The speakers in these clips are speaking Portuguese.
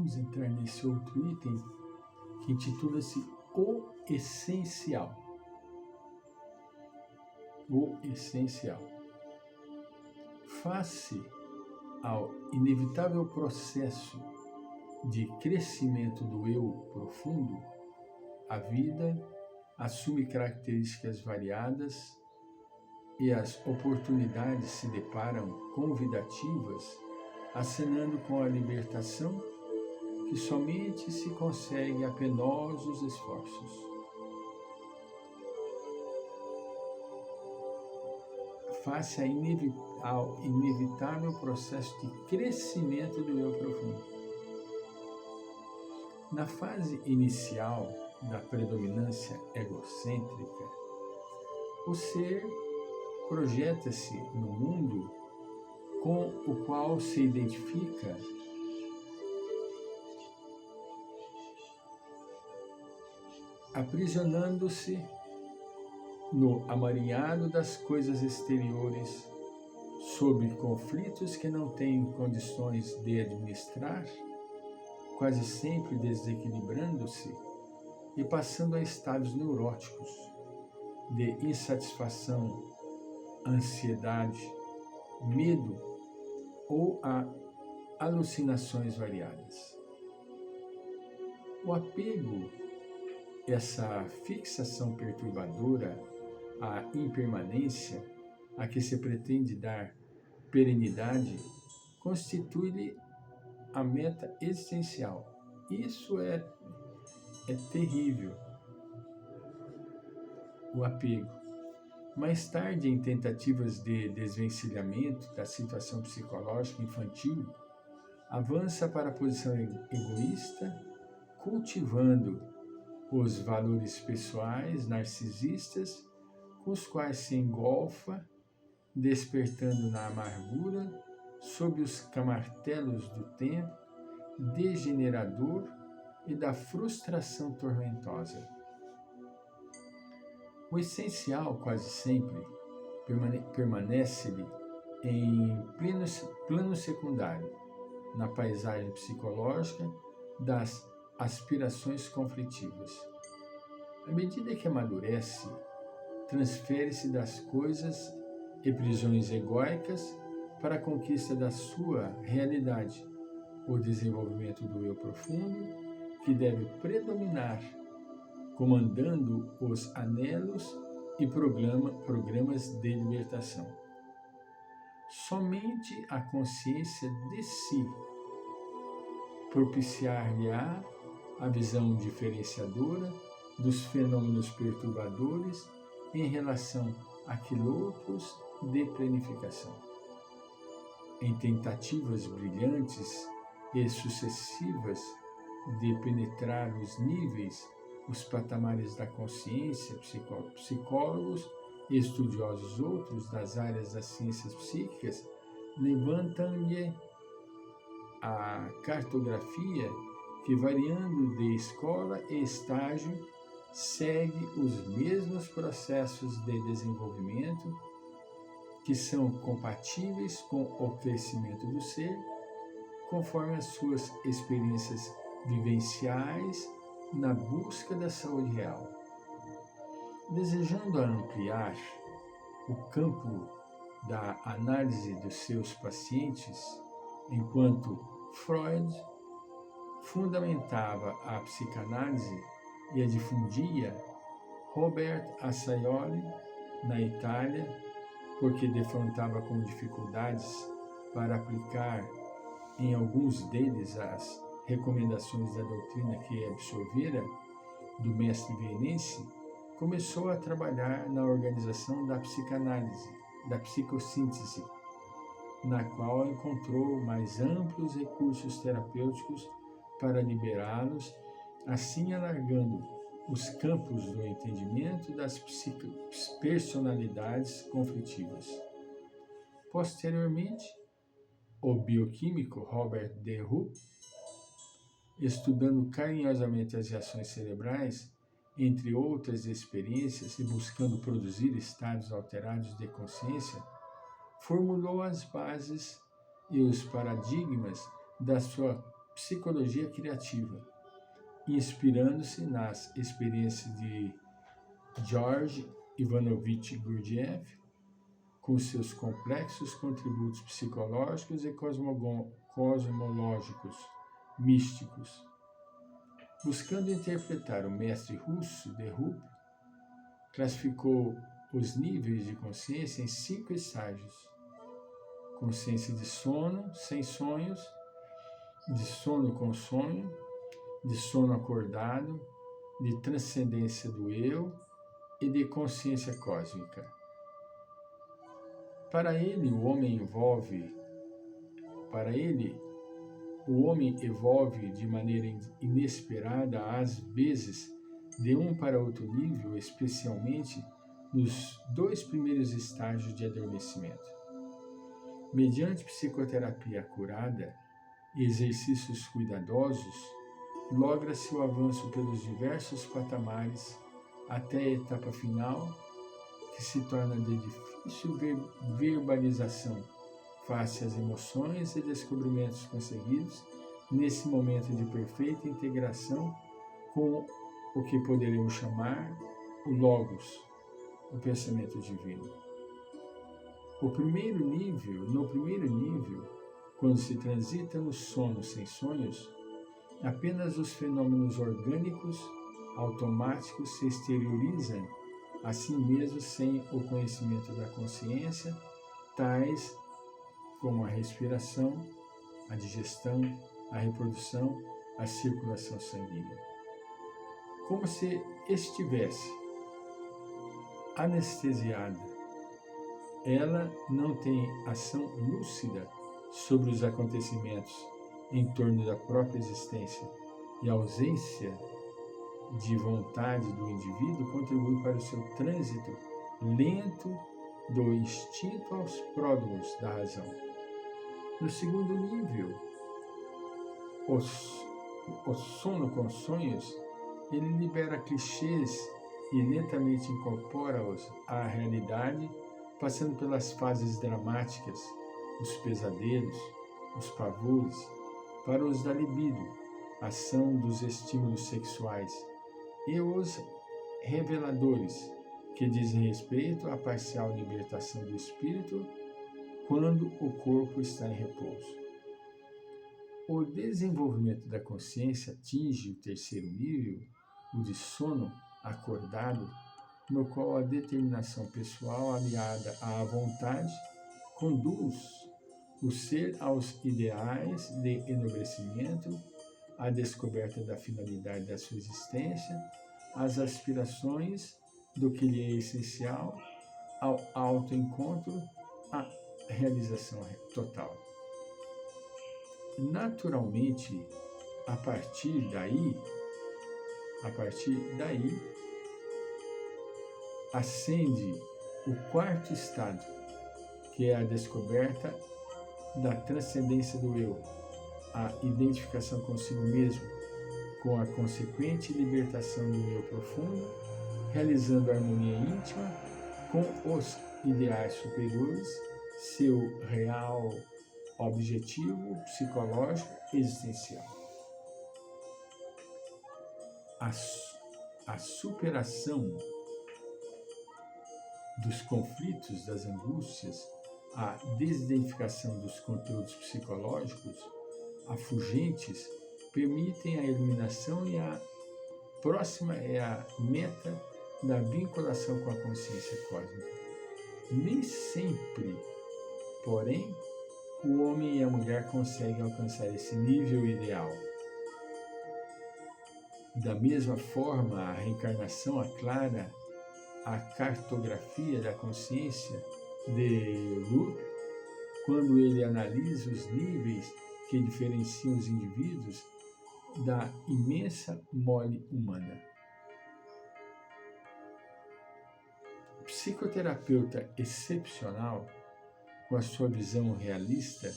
vamos entrar nesse outro item que intitula-se O Essencial. O Essencial. Face ao inevitável processo de crescimento do eu profundo, a vida assume características variadas e as oportunidades se deparam convidativas, acenando com a libertação que somente se consegue a penosos esforços. Face ao inevitável processo de crescimento do eu profundo. Na fase inicial da predominância egocêntrica, o ser projeta-se no mundo com o qual se identifica aprisionando-se no amaranhado das coisas exteriores, sob conflitos que não tem condições de administrar, quase sempre desequilibrando-se e passando a estados neuróticos de insatisfação, ansiedade, medo ou a alucinações variadas. O apego, essa fixação perturbadora à impermanência a que se pretende dar perenidade, constitui-lhe a meta existencial. Isso é terrível, o apego. Mais tarde, em tentativas de desvencilhamento da situação psicológica infantil, avança para a posição egoísta, cultivando os valores pessoais narcisistas com os quais se engolfa, despertando na amargura sob os camartelos do tempo degenerador e da frustração tormentosa. O essencial quase sempre permanece-lhe em plano secundário, na paisagem psicológica das aspirações conflitivas. À medida que amadurece, transfere-se das coisas e prisões egóicas para a conquista da sua realidade, o desenvolvimento do eu profundo, que deve predominar, comandando os anelos e programas de libertação. Somente a consciência de si propiciar-lhe-á a visão diferenciadora dos fenômenos perturbadores em relação a quilômetros de planificação. Em tentativas brilhantes e sucessivas de penetrar os níveis, os patamares da consciência, psicólogos e estudiosos outros das áreas das ciências psíquicas levantam-lhe a cartografia que, variando de escola e estágio, segue os mesmos processos de desenvolvimento que são compatíveis com o crescimento do ser, conforme as suas experiências vivenciais na busca da saúde real. Desejando ampliar o campo da análise dos seus pacientes, enquanto Freud fundamentava a psicanálise e a difundia, Robert Assayoli, na Itália, porque defrontava com dificuldades para aplicar em alguns deles as recomendações da doutrina que absorvera do mestre vienense, começou a trabalhar na organização da psicanálise, da psicossíntese, na qual encontrou mais amplos recursos terapêuticos para liberá-los, assim alargando os campos do entendimento das personalidades conflitivas. Posteriormente, o bioquímico Robert de Roux, estudando carinhosamente as reações cerebrais, entre outras experiências, e buscando produzir estados alterados de consciência, formulou as bases e os paradigmas da sua psicologia criativa, inspirando-se nas experiências de George Ivanovich Gurdjieff, com seus complexos contributos psicológicos e cosmológicos, místicos. Buscando interpretar o mestre russo de Rupp, classificou os níveis de consciência em 5 estágios: consciência de sono, sem sonhos, de sono com sonho, de sono acordado, de transcendência do eu e de consciência cósmica. Para ele, o homem evolve de maneira inesperada, às vezes, de um para outro nível, especialmente nos 2 primeiros estágios de adormecimento. Mediante psicoterapia acurada e exercícios cuidadosos, logra-se o avanço pelos diversos patamares até a etapa final, que se torna de difícil verbalização face às emoções e descobrimentos conseguidos nesse momento de perfeita integração com o que poderíamos chamar o Logos, o pensamento divino. No primeiro nível, quando se transita no sono sem sonhos, apenas os fenômenos orgânicos automáticos se exteriorizam a si mesmos sem o conhecimento da consciência, tais como a respiração, a digestão, a reprodução, a circulação sanguínea. Como se estivesse anestesiada, ela não tem ação lúcida sobre os acontecimentos em torno da própria existência, e a ausência de vontade do indivíduo contribui para o seu trânsito lento do instinto aos pródromos da razão. No segundo nível, o sono com sonhos, ele libera clichês e lentamente incorpora-os à realidade, passando pelas fases dramáticas, os pesadelos, os pavores, para os da libido, ação dos estímulos sexuais, e os reveladores, que dizem respeito à parcial libertação do espírito quando o corpo está em repouso. O desenvolvimento da consciência atinge o terceiro nível, o de sono acordado, no qual a determinação pessoal aliada à vontade conduz o ser aos ideais de enobrecimento, à descoberta da finalidade da sua existência, às aspirações do que lhe é essencial, ao autoencontro, à realização total. Naturalmente, a partir daí, ascende o quarto estado, que é a descoberta da transcendência do eu, a identificação consigo mesmo, com a consequente libertação do eu profundo, realizando a harmonia íntima com os ideais superiores, seu real objetivo psicológico existencial. A superação dos conflitos, das angústias, a desidentificação dos conteúdos psicológicos afugentes permitem a iluminação, e a próxima é a meta da vinculação com a consciência cósmica. Nem sempre, porém, o homem e a mulher conseguem alcançar esse nível ideal. Da mesma forma, a reencarnação aclara a cartografia da consciência de Rupp, quando ele analisa os níveis que diferenciam os indivíduos da imensa mole humana. Psicoterapeuta excepcional, com a sua visão realista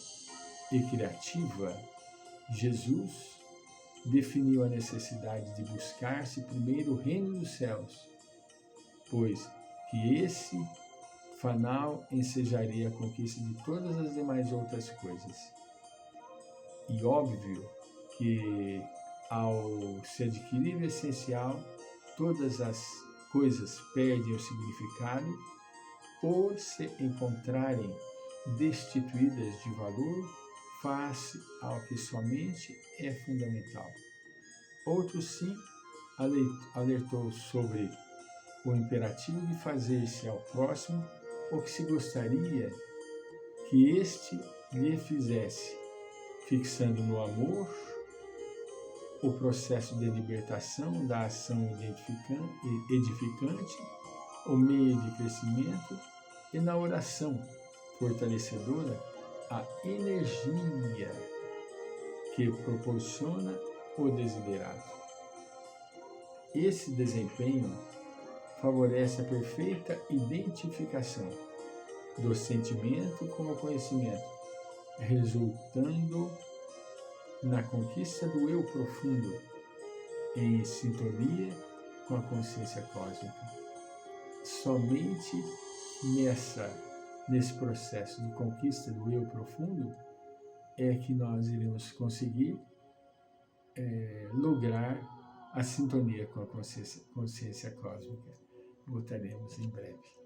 e criativa, Jesus definiu a necessidade de buscar-se primeiro o reino dos céus, pois que esse fanal ensejaria a conquista de todas as demais outras coisas. E óbvio que ao se adquirir o essencial, todas as coisas perdem o significado por se encontrarem destituídas de valor face ao que somente é fundamental. Outro sim alertou sobre o imperativo de fazer-se ao próximo o que se gostaria que este lhe fizesse, fixando no amor o processo de libertação da ação edificante, o meio de crescimento, e na oração fortalecedora a energia que proporciona o desiderato. Esse desempenho favorece a perfeita identificação do sentimento com o conhecimento, resultando na conquista do eu profundo, em sintonia com a consciência cósmica. Somente nesse processo de conquista do eu profundo é que nós iremos conseguir lograr a sintonia com a consciência cósmica. Voltaremos em breve.